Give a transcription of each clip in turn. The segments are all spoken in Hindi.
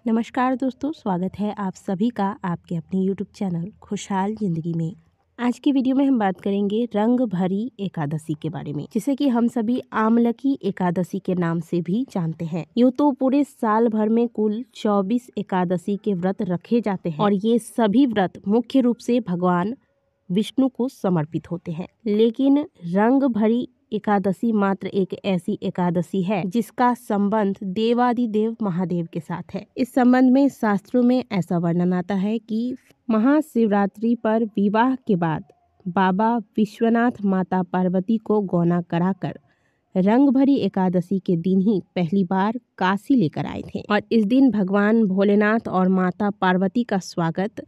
नमस्कार दोस्तों, स्वागत है आप सभी का आपके अपने यूट्यूब चैनल खुशहाल ज़िंदगी में। आज की वीडियो में हम बात करेंगे रंग भरी एकादशी के बारे में, जिसे कि हम सभी आमलकी एकादशी के नाम से भी जानते हैं। यूँ तो पूरे साल भर में कुल 24 एकादशी के व्रत रखे जाते हैं और ये सभी व्रत मुख्य रूप से भगवान विष्णु को समर्पित होते हैं। लेकिन रंग भरी एकादशी मात्र एक ऐसी एकादशी है जिसका संबंध देवादिदेव महादेव के साथ है। इस संबंध में शास्त्रों में ऐसा वर्णन आता है कि महाशिवरात्रि पर विवाह के बाद बाबा विश्वनाथ माता पार्वती को गौना कराकर रंग भरी एकादशी के दिन ही पहली बार काशी लेकर आए थे और इस दिन भगवान भोलेनाथ और माता पार्वती का स्वागत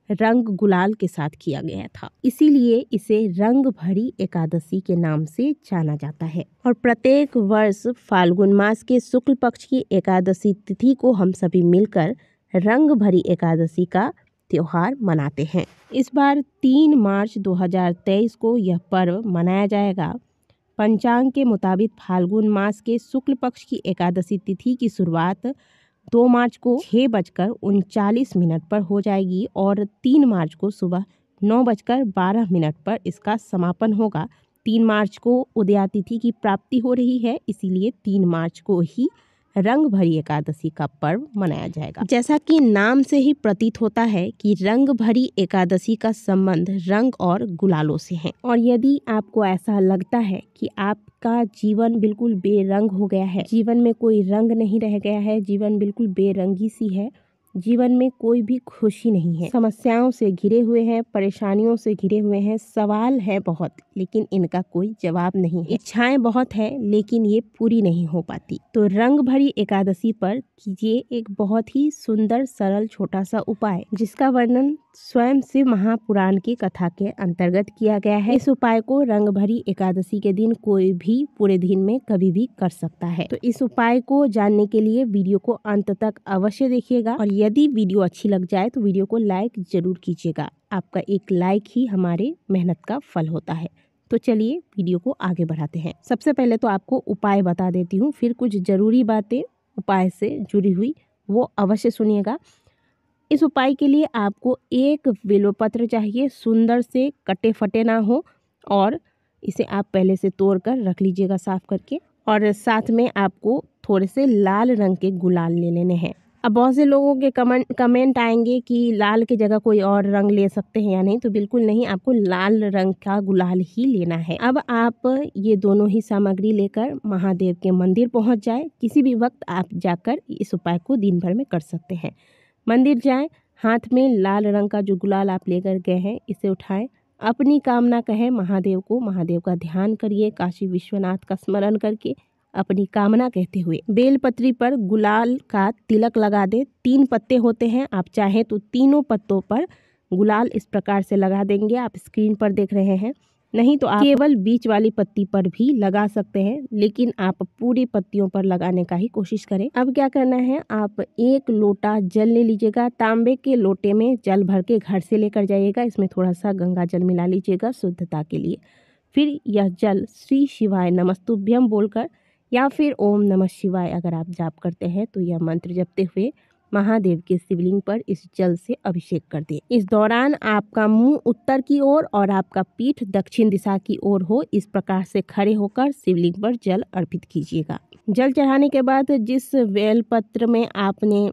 रंग गुलाल के साथ किया गया था। इसीलिए इसे रंग भरी एकादशी के नाम से जाना जाता है और प्रत्येक वर्ष फाल्गुन मास के शुक्ल पक्ष की एकादशी तिथि को हम सभी मिलकर रंग भरी एकादशी का त्योहार मनाते हैं। इस बार 3 मार्च 2023 को यह पर्व मनाया जाएगा। पंचांग के मुताबिक फाल्गुन मास के शुक्ल पक्ष की एकादशी तिथि की शुरुआत 2 मार्च को 6:39 पर हो जाएगी और 3 मार्च को सुबह 9:12 पर इसका समापन होगा। 3 मार्च को उदयातिथि की प्राप्ति हो रही है, इसीलिए 3 मार्च को ही रंग भरी एकादशी का पर्व मनाया जाएगा। जैसा कि नाम से ही प्रतीत होता है कि रंग भरी एकादशी का संबंध रंग और गुलालों से है और यदि आपको ऐसा लगता है कि आपका जीवन बिल्कुल बेरंग हो गया है, जीवन में कोई रंग नहीं रह गया है, जीवन बिल्कुल बेरंगी सी है, जीवन में कोई भी खुशी नहीं है, समस्याओं से घिरे हुए हैं, परेशानियों से घिरे हुए हैं, सवाल है बहुत लेकिन इनका कोई जवाब नहीं है, इच्छाएं बहुत है लेकिन ये पूरी नहीं हो पाती, तो रंग भरी एकादशी पर कीजिए एक बहुत ही सुंदर सरल छोटा सा उपाय जिसका वर्णन स्वयं शिव महापुराण की कथा के अंतर्गत किया गया है। इस उपाय को रंग भरी एकादशी के दिन कोई भी पूरे दिन में कभी भी कर सकता है। तो इस उपाय को जानने के लिए वीडियो को अंत तक अवश्य देखिएगा और यदि वीडियो अच्छी लग जाए तो वीडियो को लाइक जरूर कीजिएगा। आपका एक लाइक ही हमारे मेहनत का फल होता है। तो चलिए वीडियो को आगे बढ़ाते हैं। सबसे पहले तो आपको उपाय बता देती हूँ, फिर कुछ जरूरी बातें उपाय से जुड़ी हुई वो अवश्य सुनिएगा। इस उपाय के लिए आपको एक बेलपत्र चाहिए, सुंदर से कटे फटे ना हो और इसे आप पहले से तोड़ कर रख लीजिएगा साफ करके और साथ में आपको थोड़े से लाल रंग के गुलाल ले लेने हैं। अब बहुत से लोगों के कमेंट आएंगे कि लाल की जगह कोई और रंग ले सकते हैं या नहीं, तो बिल्कुल नहीं, आपको लाल रंग का गुलाल ही लेना है। अब आप ये दोनों ही सामग्री लेकर महादेव के मंदिर पहुंच जाए। किसी भी वक्त आप जाकर इस उपाय को दिन भर में कर सकते हैं। मंदिर जाएं, हाथ में लाल रंग का जो गुलाल आप लेकर गए हैं इसे उठाएं, अपनी कामना कहें महादेव को, महादेव का ध्यान करिए, काशी विश्वनाथ का स्मरण करके अपनी कामना कहते हुए बेलपत्री पर गुलाल का तिलक लगा दे। 3 पत्ते होते हैं, आप चाहें तो तीनों पत्तों पर गुलाल इस प्रकार से लगा देंगे। आप स्क्रीन पर देख रहे हैं, नहीं तो आप केवल बीच वाली पत्ती पर भी लगा सकते हैं, लेकिन आप पूरी पत्तियों पर लगाने का ही कोशिश करें। अब क्या करना है, आप 1 लोटा जल ले लीजिएगा। तांबे के लोटे में जल भर के घर से लेकर जाइएगा। इसमें थोड़ा सा गंगा जल मिला लीजिएगा शुद्धता के लिए। फिर यह जल श्री शिवाय नमस्तुभ्यम बोलकर या फिर ओम नमः शिवाय अगर आप जाप करते हैं तो यह मंत्र जपते हुए महादेव के शिवलिंग पर इस जल से अभिषेक कर दें। इस दौरान आपका मुंह उत्तर की ओर और आपका पीठ दक्षिण दिशा की ओर हो, इस प्रकार से खड़े होकर शिवलिंग पर जल अर्पित कीजिएगा। जल चढ़ाने के बाद जिस बेलपत्र में आपने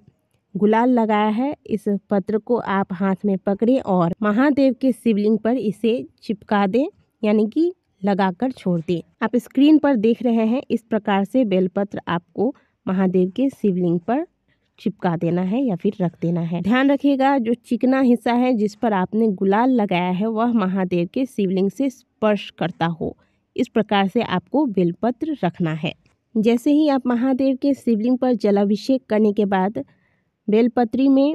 गुलाल लगाया है, इस पत्र को आप हाथ में पकड़े और महादेव के शिवलिंग पर इसे चिपका दें, यानी कि लगाकर छोड़ दें। आप स्क्रीन पर देख रहे हैं, इस प्रकार से बेलपत्र आपको महादेव के शिवलिंग पर चिपका देना है या फिर रख देना है। ध्यान रखिएगा, जो चिकना हिस्सा है जिस पर आपने गुलाल लगाया है वह महादेव के शिवलिंग से स्पर्श करता हो, इस प्रकार से आपको बेलपत्र रखना है। जैसे ही आप महादेव के शिवलिंग पर जलाभिषेक करने के बाद बेलपत्री में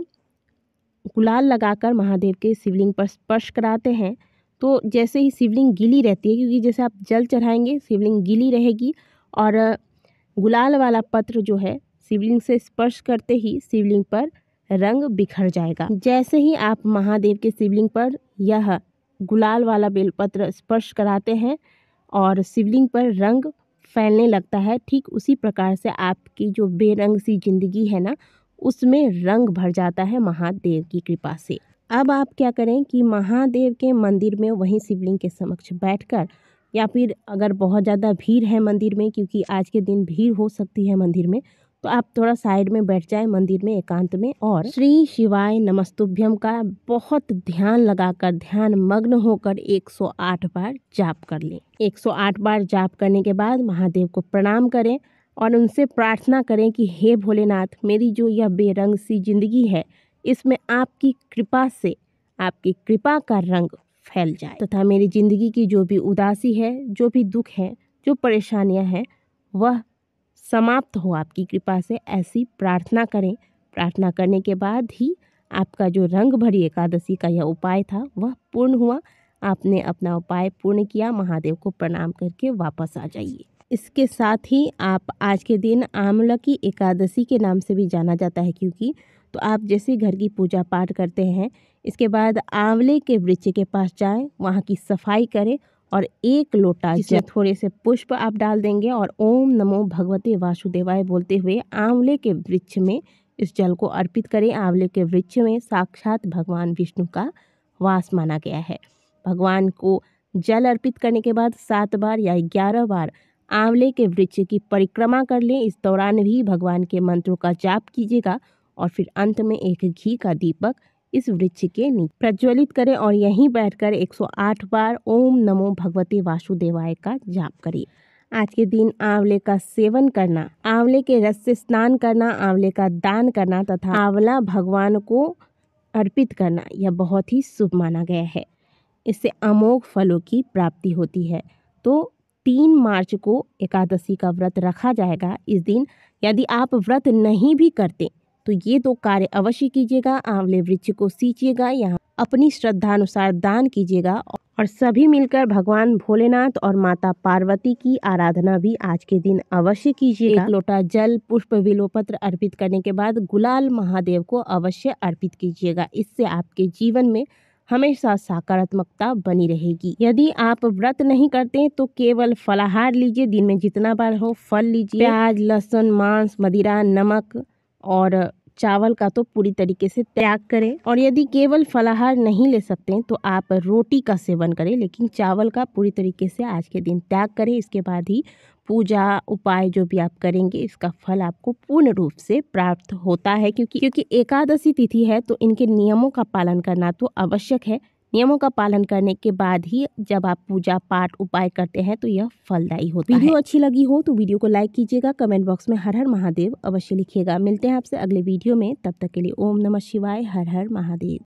गुलाल लगाकर महादेव के शिवलिंग पर स्पर्श कराते हैं, तो जैसे ही शिवलिंग गीली रहती है, क्योंकि जैसे आप जल चढ़ाएंगे शिवलिंग गीली रहेगी और गुलाल वाला पत्र जो है शिवलिंग से स्पर्श करते ही शिवलिंग पर रंग बिखर जाएगा। जैसे ही आप महादेव के शिवलिंग पर यह गुलाल वाला बेलपत्र स्पर्श कराते हैं और शिवलिंग पर रंग फैलने लगता है, ठीक उसी प्रकार से आपकी जो बेरंग सी जिंदगी है ना, उसमें रंग भर जाता है महादेव की कृपा से। अब आप क्या करें कि महादेव के मंदिर में वहीं शिवलिंग के समक्ष बैठकर, या फिर अगर बहुत ज़्यादा भीड़ है मंदिर में, क्योंकि आज के दिन भीड़ हो सकती है मंदिर में, तो आप थोड़ा साइड में बैठ जाए मंदिर में एकांत में, और श्री शिवाय नमस्तुभ्यम का बहुत ध्यान लगाकर, ध्यान मग्न होकर 108 बार जाप कर लें। 108 बार जाप करने के बाद महादेव को प्रणाम करें और उनसे प्रार्थना करें कि हे भोलेनाथ, मेरी जो यह बेरंग सी जिंदगी है, इसमें आपकी कृपा से, आपकी कृपा का रंग फैल जाए तथा मेरी ज़िंदगी की जो भी उदासी है, जो भी दुख है, जो परेशानियां हैं, वह समाप्त हो आपकी कृपा से, ऐसी प्रार्थना करें। प्रार्थना करने के बाद ही आपका जो रंग भरी एकादशी का यह उपाय था वह पूर्ण हुआ। आपने अपना उपाय पूर्ण किया, महादेव को प्रणाम करके वापस आ जाइए। इसके साथ ही आप आज के दिन आमलकी एकादशी के नाम से भी जाना जाता है, क्योंकि तो आप जैसे घर की पूजा पाठ करते हैं, इसके बाद आंवले के वृक्ष के पास जाएं, वहाँ की सफाई करें और 1 लोटा जिसमें थोड़े से पुष्प आप डाल देंगे और ओम नमो भगवते वासुदेवाय बोलते हुए आंवले के वृक्ष में इस जल को अर्पित करें। आंवले के वृक्ष में साक्षात भगवान विष्णु का वास माना गया है। भगवान को जल अर्पित करने के बाद 7 बार या 11 बार आंवले के वृक्ष की परिक्रमा कर लें। इस दौरान भी भगवान के मंत्रों का जाप कीजिएगा और फिर अंत में एक घी का दीपक इस वृक्ष के नीचे प्रज्वलित करें और यहीं बैठकर 108 बार ओम नमो भगवते वासुदेवाय का जाप करिए। आज के दिन आंवले का सेवन करना, आंवले के रस से स्नान करना, आंवले का दान करना तथा आंवला भगवान को अर्पित करना, यह बहुत ही शुभ माना गया है। इससे अमोघ फलों की प्राप्ति होती है। तो 3 मार्च को एकादशी का व्रत रखा जाएगा। इस दिन यदि आप व्रत नहीं भी करते तो ये 2 कार्य अवश्य कीजिएगा। आंवले वृक्ष को सींचिएगा, यहाँ अपनी श्रद्धानुसार दान कीजिएगा और सभी मिलकर भगवान भोलेनाथ और माता पार्वती की आराधना भी आज के दिन अवश्य कीजिएगा। 1 लोटा जल, पुष्प, बिल्वपत्र अर्पित करने के बाद गुलाल महादेव को अवश्य अर्पित कीजिएगा। इससे आपके जीवन में हमेशा सकारात्मकता बनी रहेगी। यदि आप व्रत नहीं करते तो केवल फलाहार लीजिए, दिन में जितना बार हो फल लीजिए। प्याज, लहसुन, मांस, मदिरा, नमक और चावल का तो पूरी तरीके से त्याग करें। और यदि केवल फलाहार नहीं ले सकते तो आप रोटी का सेवन करें, लेकिन चावल का पूरी तरीके से आज के दिन त्याग करें। इसके बाद ही पूजा उपाय जो भी आप करेंगे, इसका फल आपको पूर्ण रूप से प्राप्त होता है। क्योंकि एकादशी तिथि है तो इनके नियमों का पालन करना तो आवश्यक है। नियमों का पालन करने के बाद ही जब आप पूजा पाठ उपाय करते हैं तो यह फलदायी होता है। वीडियो अच्छी लगी हो तो वीडियो को लाइक कीजिएगा, कमेंट बॉक्स में हर हर महादेव अवश्य लिखिएगा। मिलते हैं आपसे अगले वीडियो में, तब तक के लिए ओम नमः शिवाय, हर हर महादेव।